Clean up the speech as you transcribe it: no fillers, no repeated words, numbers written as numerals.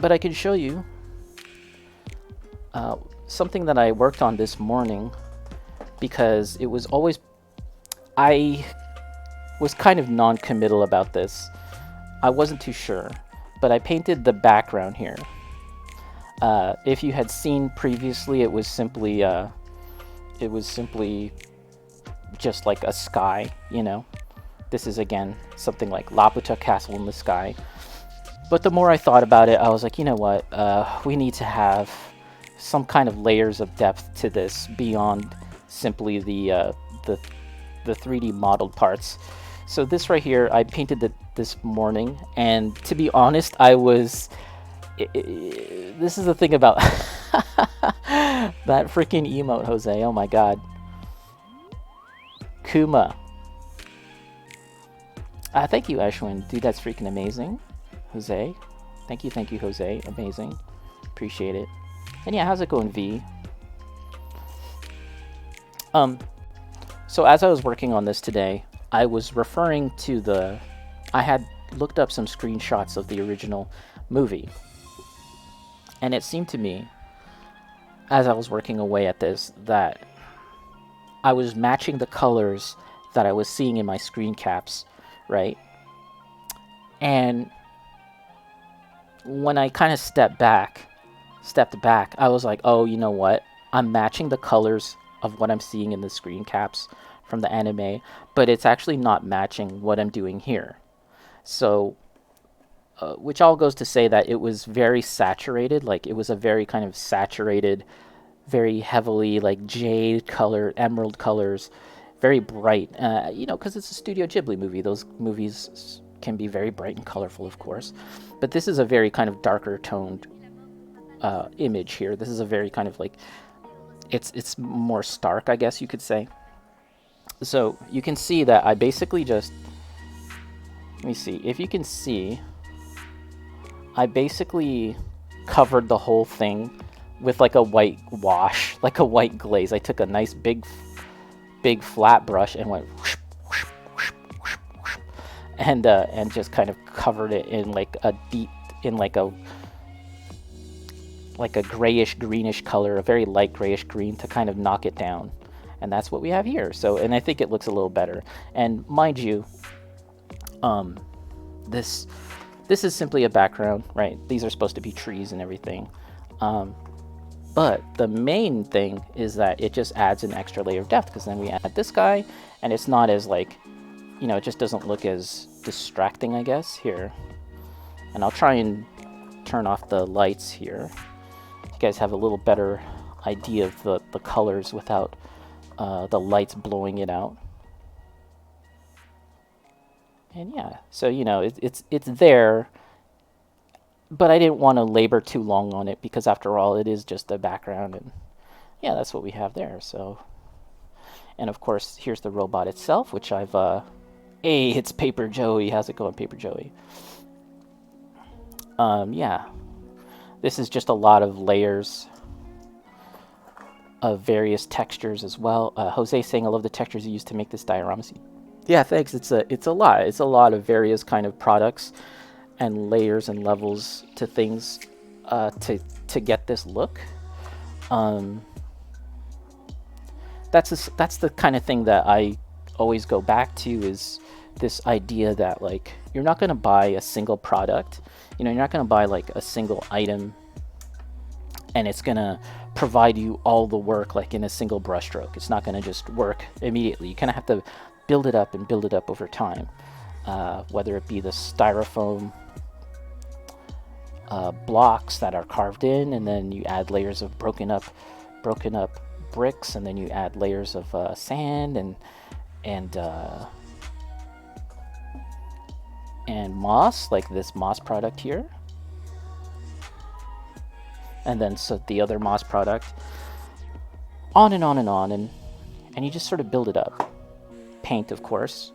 But I can show you something that I worked on this morning, because it was always, I was kind of non-committal about this. I wasn't too sure, but I painted the background here. If you had seen previously, it was simply just like a sky, you know. This is again something like Laputa Castle in the sky. But the more I thought about it, I was like, you know what? We need to have some kind of layers of depth to this beyond simply the 3D modeled parts. So this right here, I painted it this morning, and to be honest, I was. This is the thing about that freaking emote, Jose. Oh my god. Kuma. Thank you, Ashwin. Dude, that's freaking amazing. Jose. Thank you, Jose. Amazing. Appreciate it. And yeah, how's it going, V? So as I was working on this today, I was referring to I had looked up some screenshots of the original movie. And it seemed to me, as I was working away at this, that I was matching the colors that I was seeing in my screen caps, right? And when I kind of stepped back, I was like, oh, you know what? I'm matching the colors of what I'm seeing in the screen caps from the anime, but it's actually not matching what I'm doing here. So, which all goes to say that it was very saturated, like it was a very kind of saturated, very heavily like jade color, emerald colors, very bright, you know, because it's a Studio Ghibli movie. Those movies can be very bright and colorful, of course. But this is a very kind of darker toned image here. This is a very kind of like, it's more stark, I guess you could say. So you can see that I basically just, let me see, if you can see, I basically covered the whole thing with like a white wash, like a white glaze. I took a nice big flat brush and went whoosh, whoosh, whoosh, whoosh, whoosh, and just kind of covered it in like a deep, in like a grayish greenish color, a very light grayish green, to kind of knock it down. And that's what we have here. So, and I think it looks a little better. And mind you, this is simply a background, right? These are supposed to be trees and everything. But the main thing is that it just adds an extra layer of depth, because then we add this guy, and it's not as like, you know, it just doesn't look as distracting, I guess. Here. And I'll try and turn off the lights here. You guys have a little better idea of the colors without the lights blowing it out. And yeah, so you know, it's there, but I didn't want to labor too long on it, because after all, it is just a background, and yeah, that's what we have there. So, and of course, here's the robot itself, which I've hey, it's Paper Joey. How's it going, Paper Joey? Yeah, this is just a lot of layers of various textures as well. Jose saying, I love the textures you used to make this diorama. Yeah, thanks. It's a lot. It's a lot of various kind of products and layers and levels to things to get this look. That's the kind of thing that I always go back to, is this idea that like you're not going to buy a single product. You know, you're not going to buy like a single item and it's going to provide you all the work like in a single brushstroke. It's not going to just work immediately. You kind of have to build it up and build it up over time, whether it be the styrofoam blocks that are carved in, and then you add layers of broken up bricks, and then you add layers of sand and moss, like this moss product here, and then so the other moss product, on and on and on, and you just sort of build it up. Paint, of course,